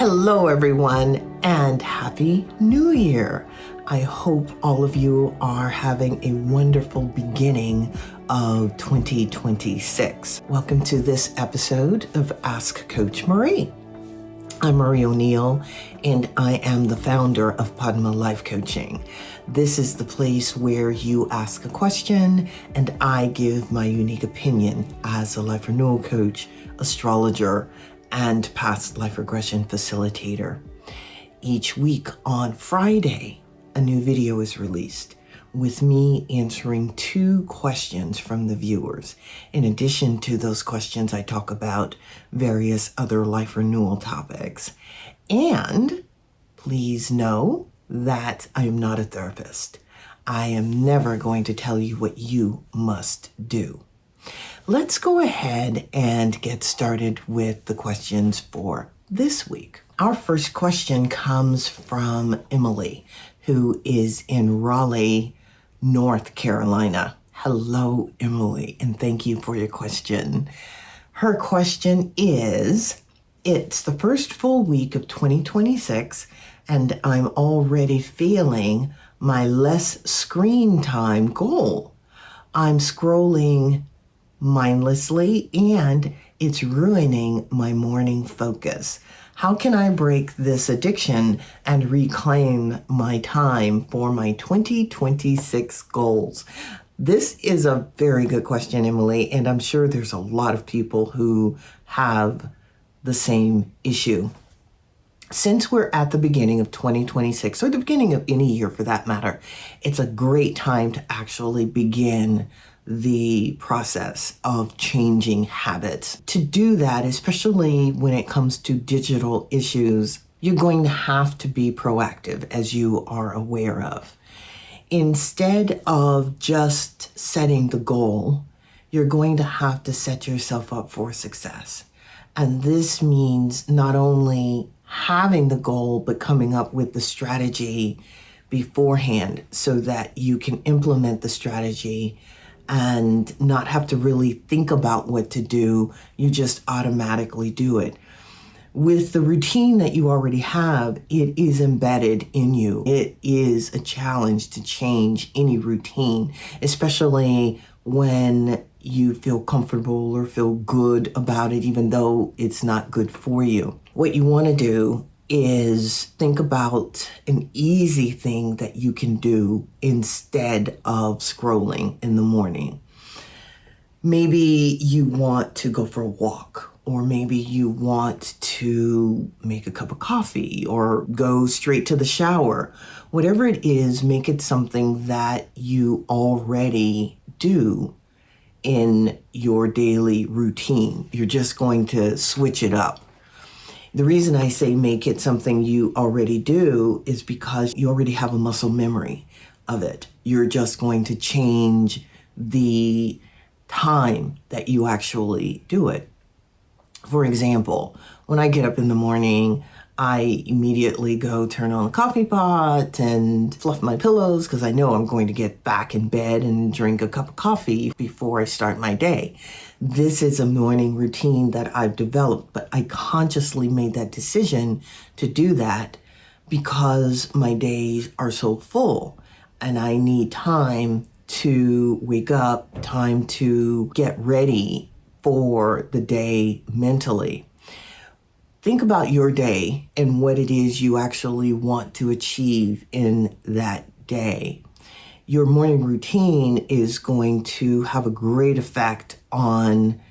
Hello, everyone, and Happy New Year. I hope all of you are having a wonderful beginning of 2026. Welcome to this episode of Ask Coach Marie. I'm Marie O'Neill, and I am the founder of Padma Life Coaching. This is the place where you ask a question, and I give my unique opinion as a life renewal coach, astrologer, and past life regression facilitator. Each week on Friday, a new video is released with me answering 2 questions from the viewers. In addition to those questions, I talk about various other life renewal topics. And please know that I am not a therapist. I am never going to tell you what you must do. Let's go ahead and get started with the questions for this week. Our first question comes from Emily, who is in Raleigh, North Carolina. Hello, Emily, and thank you for your question. Her question is, it's the first full week of 2026, and I'm already feeling my less screen time goal. I'm scrolling mindlessly, and it's ruining my morning focus. How can I break this addiction and reclaim my time for my 2026 goals? This is a very good question, Emily, and I'm sure there's a lot of people who have the same issue. Since we're at the beginning of 2026, or the beginning of any year for that matter, it's a great time to actually begin the process of changing habits. To do that, especially when it comes to digital issues, you're going to have to be proactive, as you are aware of. Instead of just setting the goal, you're going to have to set yourself up for success. And this means not only having the goal, but coming up with the strategy beforehand so that you can implement the strategy and not have to really think about what to do. You just automatically do it. With the routine that you already have, it is embedded in you. It is a challenge to change any routine, especially when you feel comfortable or feel good about it, even though it's not good for you. What you want to do is think about an easy thing that you can do instead of scrolling in the morning. Maybe you want to go for a walk, or maybe you want to make a cup of coffee or go straight to the shower. Whatever it is, make it something that you already do in your daily routine. You're just going to switch it up. The reason I say make it something you already do is because you already have a muscle memory of it. You're just going to change the time that you actually do it. For example, when I get up in the morning, I immediately go turn on the coffee pot and fluff my pillows because I know I'm going to get back in bed and drink a cup of coffee before I start my day. This is a morning routine that I've developed, but I consciously made that decision to do that because my days are so full and I need time to wake up, time to get ready for the day mentally. Think about your day and what it is you actually want to achieve in that day. Your morning routine is going to have a great effect on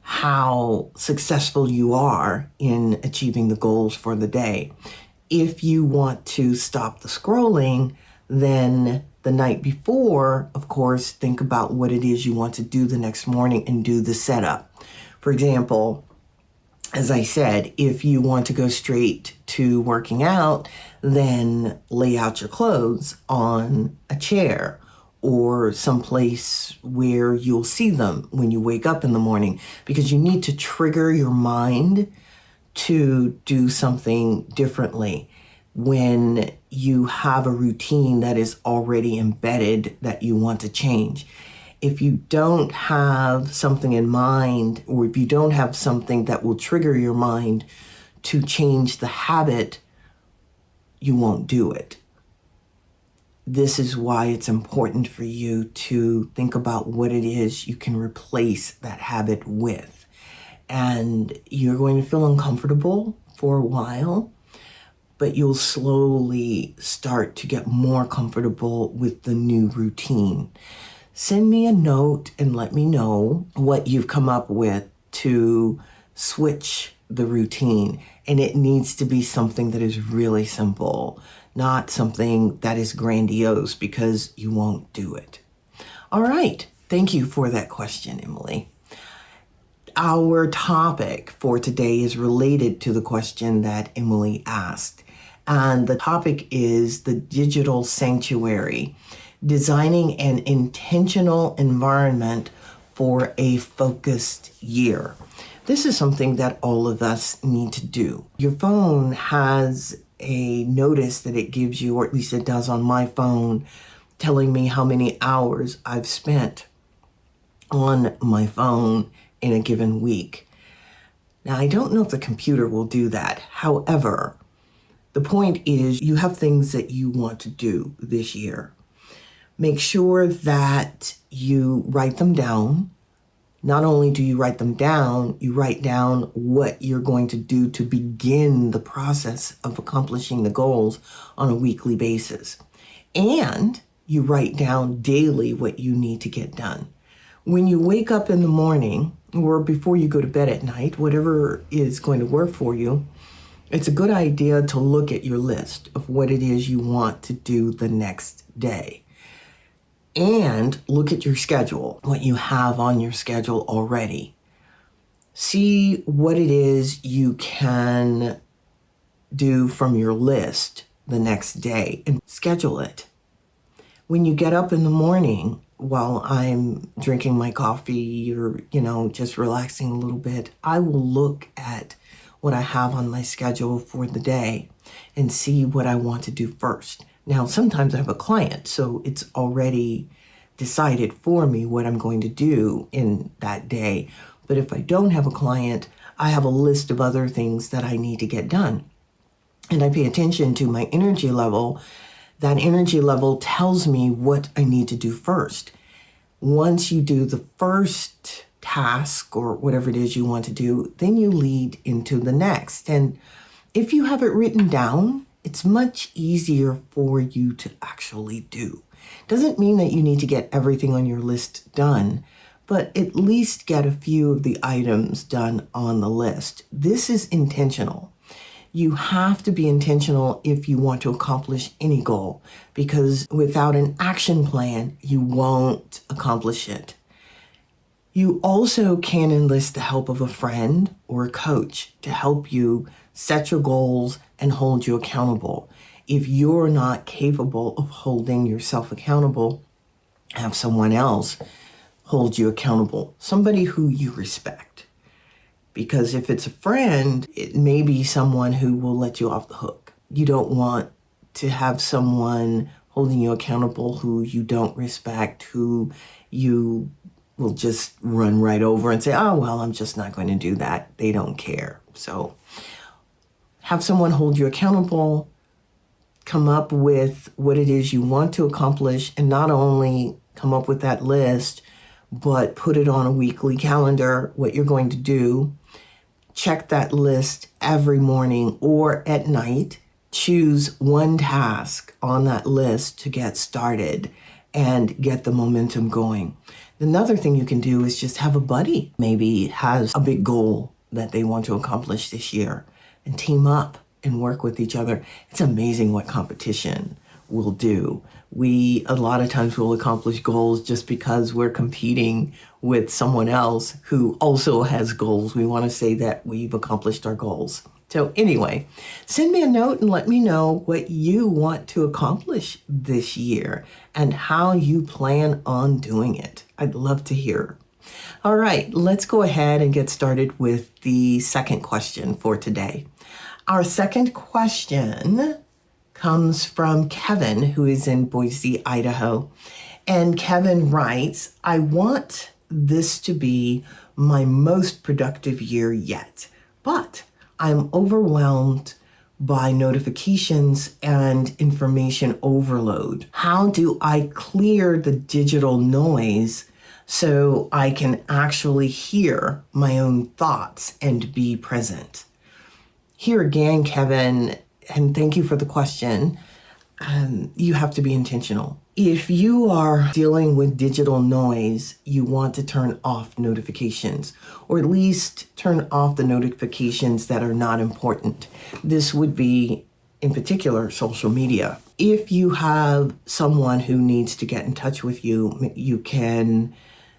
how successful you are in achieving the goals for the day. If you want to stop the scrolling, then the night before, of course, think about what it is you want to do the next morning and do the setup. For example, as I said, if you want to go straight to working out, then lay out your clothes on a chair or someplace where you'll see them when you wake up in the morning, because you need to trigger your mind to do something differently when you have a routine that is already embedded that you want to change. If you don't have something in mind, or if you don't have something that will trigger your mind to change the habit, you won't do it. This is why it's important for you to think about what it is you can replace that habit with. And you're going to feel uncomfortable for a while, but you'll slowly start to get more comfortable with the new routine. Send me a note and let me know what you've come up with to switch the routine. And it needs to be something that is really simple, not something that is grandiose, because you won't do it. All right. Thank you for that question, Emily. Our topic for today is related to the question that Emily asked. And the topic is the digital sanctuary, designing an intentional environment for a focused year. This is something that all of us need to do. Your phone has a notice that it gives you, or at least it does on my phone, telling me how many hours I've spent on my phone in a given week. Now, I don't know if the computer will do that. However, the point is you have things that you want to do this year. Make sure that you write them down. Not only do you write them down, you write down what you're going to do to begin the process of accomplishing the goals on a weekly basis. And you write down daily what you need to get done. When you wake up in the morning or before you go to bed at night, whatever is going to work for you, it's a good idea to look at your list of what it is you want to do the next day. And look at your schedule, what you have on your schedule already. See what it is you can do from your list the next day and schedule it. When you get up in the morning, while I'm drinking my coffee or, just relaxing a little bit, I will look at what I have on my schedule for the day and see what I want to do first. Now, sometimes I have a client, so it's already decided for me what I'm going to do in that day. But if I don't have a client, I have a list of other things that I need to get done. And I pay attention to my energy level. That energy level tells me what I need to do first. Once you do the first task or whatever it is you want to do, then you lead into the next. And if you have it written down, it's much easier for you to actually do. Doesn't mean that you need to get everything on your list done, but at least get a few of the items done on the list. This is intentional. You have to be intentional if you want to accomplish any goal, because without an action plan, you won't accomplish it. You also can enlist the help of a friend or a coach to help you set your goals and hold you accountable. If you're not capable of holding yourself accountable, have someone else hold you accountable, somebody who you respect. Because if it's a friend, it may be someone who will let you off the hook. You don't want to have someone holding you accountable who you don't respect, who you will just run right over and say, oh, well, I'm just not going to do that. They don't care. So have someone hold you accountable, come up with what it is you want to accomplish, and not only come up with that list, but put it on a weekly calendar, what you're going to do. Check that list every morning or at night. Choose one task on that list to get started and get the momentum going. Another thing you can do is just have a buddy, maybe has a big goal that they want to accomplish this year, and team up and work with each other. It's amazing what competition will do. We, a lot of times, will accomplish goals just because we're competing with someone else who also has goals. We want to say that we've accomplished our goals. So anyway, send me a note and let me know what you want to accomplish this year and how you plan on doing it. I'd love to hear. All right, let's go ahead and get started with the second question for today. Our second question comes from Kevin, who is in Boise, Idaho. And Kevin writes, I want this to be my most productive year yet, but I'm overwhelmed by notifications and information overload. How do I clear the digital noise so I can actually hear my own thoughts and be present? Here again, Kevin, and thank you for the question. You have to be intentional. If you are dealing with digital noise, you want to turn off notifications, or at least turn off the notifications that are not important. This would be, in particular, social media. If you have someone who needs to get in touch with you, you can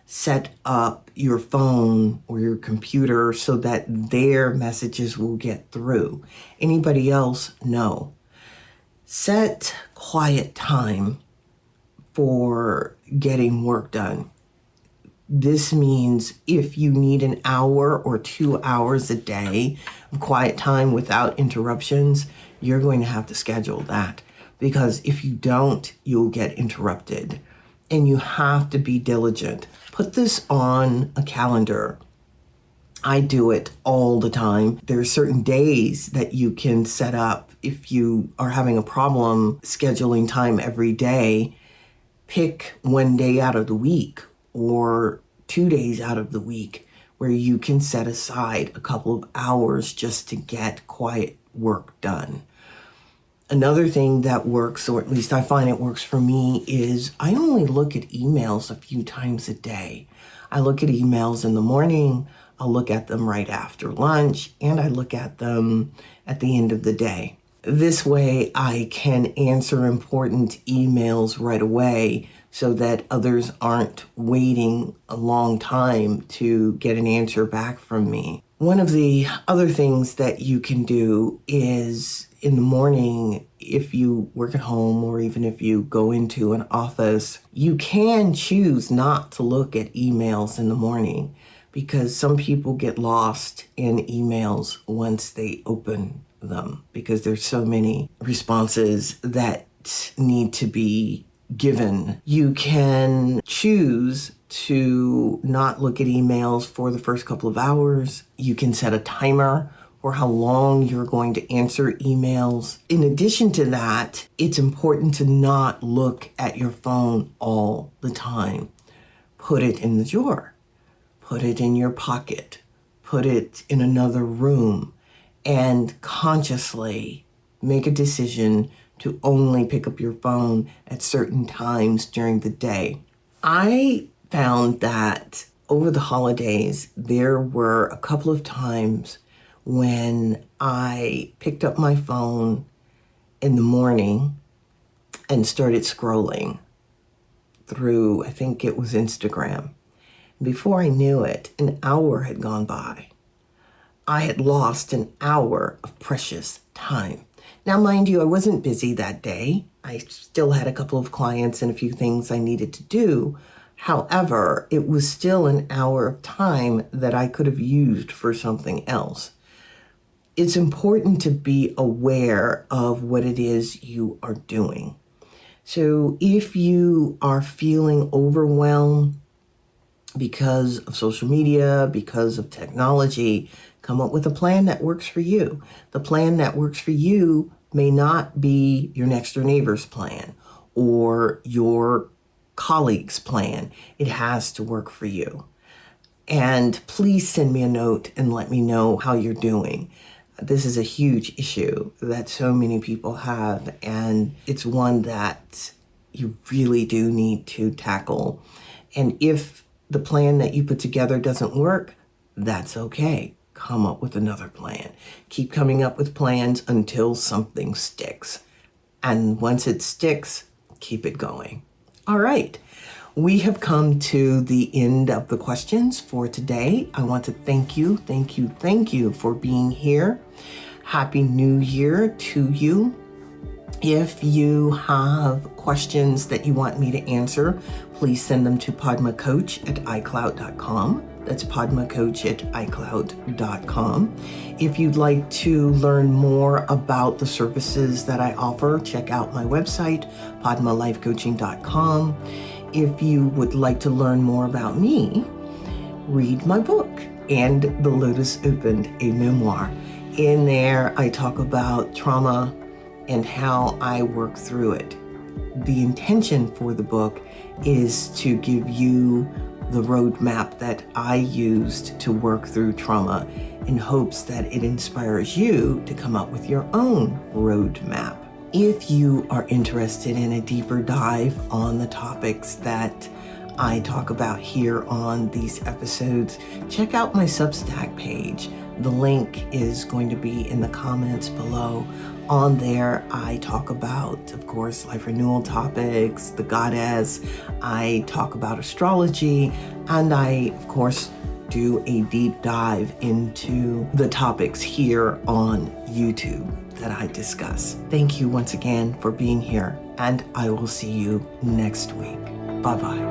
set up your phone or your computer so that their messages will get through. Anybody else? No. Set quiet time for getting work done. This means if you need an hour or 2 hours a day of quiet time without interruptions, you're going to have to schedule that, because if you don't, you'll get interrupted. And you have to be diligent. Put this on a calendar. I do it all the time. There are certain days that you can set up if you are having a problem scheduling time every day. Pick one day out of the week or 2 days out of the week where you can set aside a couple of hours just to get quiet work done. Another thing that works, or at least I find it works for me, is I only look at emails a few times a day. I look at emails in the morning, I'll look at them right after lunch, and I look at them at the end of the day. This way I can answer important emails right away so that others aren't waiting a long time to get an answer back from me. One of the other things that you can do is in the morning, if you work at home or even if you go into an office, you can choose not to look at emails in the morning, because some people get lost in emails once they open them, because there's so many responses that need to be given. You can choose to not look at emails for the first couple of hours. You can set a timer for how long you're going to answer emails. In addition to that, it's important to not look at your phone all the time. Put it in the drawer. Put it in your pocket. Put it in another room. And consciously make a decision to only pick up your phone at certain times during the day. I found that over the holidays, there were a couple of times when I picked up my phone in the morning and started scrolling through, I think it was Instagram. Before I knew it, an hour had gone by. I had lost an hour of precious time. Now, mind you, I wasn't busy that day. I still had a couple of clients and a few things I needed to do. However, it was still an hour of time that I could have used for something else. It's important to be aware of what it is you are doing. So if you are feeling overwhelmed because of social media, because of technology, come up with a plan that works for you. The plan that works for you may not be your next door neighbor's plan or your colleague's plan. It has to work for you. And please send me a note and let me know how you're doing. This is a huge issue that so many people have, and it's one that you really do need to tackle. And if the plan that you put together doesn't work, that's okay. Come up with another plan. Keep coming up with plans until something sticks. And once it sticks, keep it going. All right. We have come to the end of the questions for today. I want to thank you for being here. Happy New Year to you. If you have questions that you want me to answer, please send them to padmacoach@icloud.com. That's padmacoach@icloud.com. If you'd like to learn more about the services that I offer, check out my website, padmalifecoaching.com. If you would like to learn more about me, read my book, And the Lotus Opened, a memoir. In there, I talk about trauma and how I work through it. The intention for the book is to give you the roadmap that I used to work through trauma in hopes that it inspires you to come up with your own roadmap. If you are interested in a deeper dive on the topics that I talk about here on these episodes, check out my Substack page. The link is going to be in the comments below. On there, I talk about, of course, life renewal topics, the goddess. I talk about astrology, and I, of course, do a deep dive into the topics here on YouTube that I discuss. Thank you once again for being here, and I will see you next week. Bye-bye.